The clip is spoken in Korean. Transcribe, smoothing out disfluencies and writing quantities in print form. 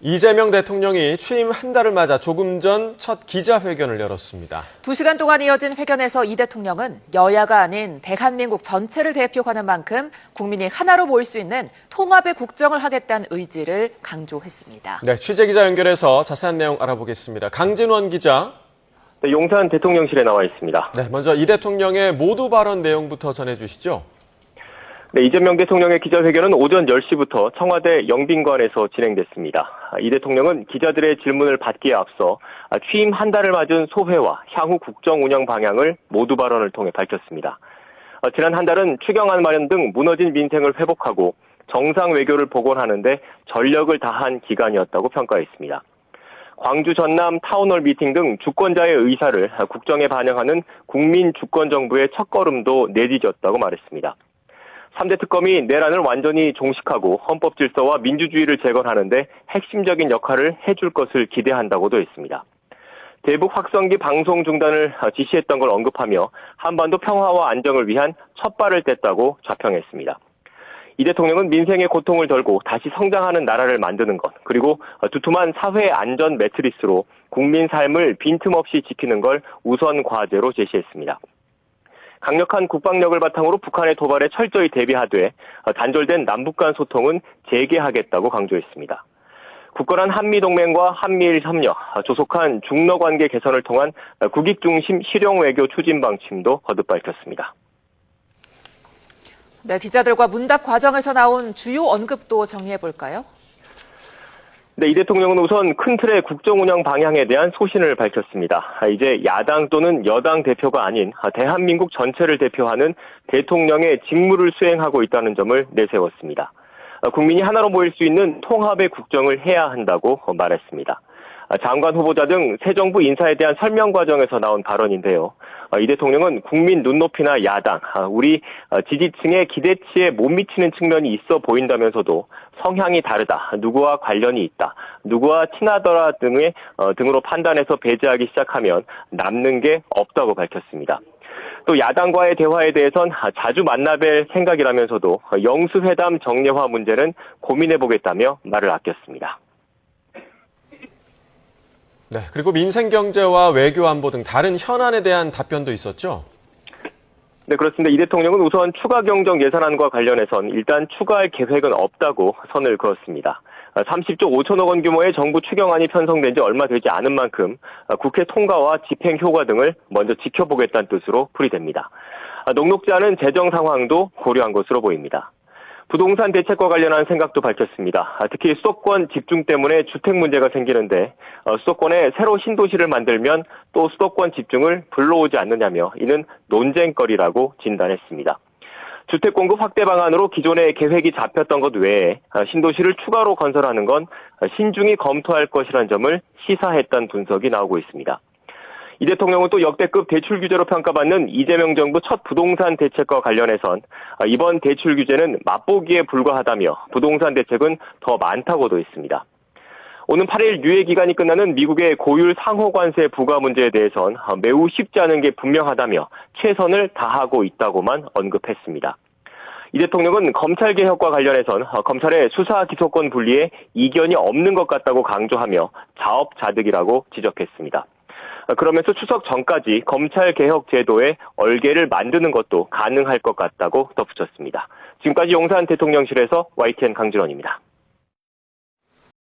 이재명 대통령이 취임 한 달을 맞아 조금 전 첫 기자회견을 열었습니다. 2시간 동안 이어진 회견에서 이 대통령은 여야가 아닌 대한민국 전체를 대표하는 만큼 국민이 하나로 모일 수 있는 통합의 국정을 하겠다는 의지를 강조했습니다. 네, 취재기자 연결해서 자세한 내용 알아보겠습니다. 강진원 기자. 네, 용산 대통령실에 나와 있습니다. 네, 먼저 이 대통령의 모두 발언 내용부터 전해주시죠. 네, 이재명 대통령의 기자회견은 오전 10시부터 청와대 영빈관에서 진행됐습니다. 이 대통령은 기자들의 질문을 받기에 앞서 취임 한 달을 맞은 소회와 향후 국정 운영 방향을 모두 발언을 통해 밝혔습니다. 지난 한 달은 추경안 마련 등 무너진 민생을 회복하고 정상 외교를 복원하는 데 전력을 다한 기간이었다고 평가했습니다. 광주 전남 타운홀 미팅 등 주권자의 의사를 국정에 반영하는 국민 주권 정부의 첫걸음도 내디뎠다고 말했습니다. 3대 특검이 내란을 완전히 종식하고 헌법 질서와 민주주의를 재건하는데 핵심적인 역할을 해줄 것을 기대한다고도 했습니다. 대북 확성기 방송 중단을 지시했던 걸 언급하며 한반도 평화와 안정을 위한 첫발을 뗐다고 좌평했습니다. 이 대통령은 민생의 고통을 덜고 다시 성장하는 나라를 만드는 것, 그리고 두툼한 사회 안전 매트리스로 국민 삶을 빈틈없이 지키는 걸 우선 과제로 제시했습니다. 강력한 국방력을 바탕으로 북한의 도발에 철저히 대비하되 단절된 남북 간 소통은 재개하겠다고 강조했습니다. 굳건한 한미동맹과 한미일 협력, 조속한 중러관계 개선을 통한 국익 중심 실용 외교 추진 방침도 거듭 밝혔습니다. 네, 기자들과 문답 과정에서 나온 주요 언급도 정리해볼까요? 네, 이 대통령은 우선 큰 틀의 국정 운영 방향에 대한 소신을 밝혔습니다. 이제 야당 또는 여당 대표가 아닌 대한민국 전체를 대표하는 대통령의 직무를 수행하고 있다는 점을 내세웠습니다. 국민이 하나로 모일 수 있는 통합의 국정을 해야 한다고 말했습니다. 장관 후보자 등 새 정부 인사에 대한 설명 과정에서 나온 발언인데요. 이 대통령은 국민 눈높이나 야당, 우리 지지층의 기대치에 못 미치는 측면이 있어 보인다면서도 성향이 다르다, 누구와 관련이 있다, 누구와 친하더라 등으로 판단해서 배제하기 시작하면 남는 게 없다고 밝혔습니다. 또 야당과의 대화에 대해선 자주 만나뵐 생각이라면서도 영수회담 정례화 문제는 고민해보겠다며 말을 아꼈습니다. 네, 그리고 민생 경제와 외교 안보 등 다른 현안에 대한 답변도 있었죠? 네, 그렇습니다. 이 대통령은 우선 추가 경정 예산안과 관련해선 일단 추가할 계획은 없다고 선을 그었습니다. 30조 5천억 원 규모의 정부 추경안이 편성된 지 얼마 되지 않은 만큼 국회 통과와 집행 효과 등을 먼저 지켜보겠다는 뜻으로 풀이됩니다. 녹록지 않은 재정 상황도 고려한 것으로 보입니다. 부동산 대책과 관련한 생각도 밝혔습니다. 특히 수도권 집중 때문에 주택 문제가 생기는데 수도권에 새로 신도시를 만들면 또 수도권 집중을 불러오지 않느냐며 이는 논쟁거리라고 진단했습니다. 주택 공급 확대 방안으로 기존의 계획이 잡혔던 것 외에 신도시를 추가로 건설하는 건 신중히 검토할 것이라는 점을 시사했다는 분석이 나오고 있습니다. 이 대통령은 또 역대급 대출 규제로 평가받는 이재명 정부 첫 부동산 대책과 관련해선 이번 대출 규제는 맛보기에 불과하다며 부동산 대책은 더 많다고도 했습니다. 오는 8일 유예 기간이 끝나는 미국의 고율 상호 관세 부과 문제에 대해선 매우 쉽지 않은 게 분명하다며 최선을 다하고 있다고만 언급했습니다. 이 대통령은 검찰 개혁과 관련해선 검찰의 수사 기소권 분리에 이견이 없는 것 같다고 강조하며 자업자득이라고 지적했습니다. 그러면서 추석 전까지 검찰 개혁 제도에 얼개를 만드는 것도 가능할 것 같다고 덧붙였습니다. 지금까지 용산 대통령실에서 YTN 강진원입니다.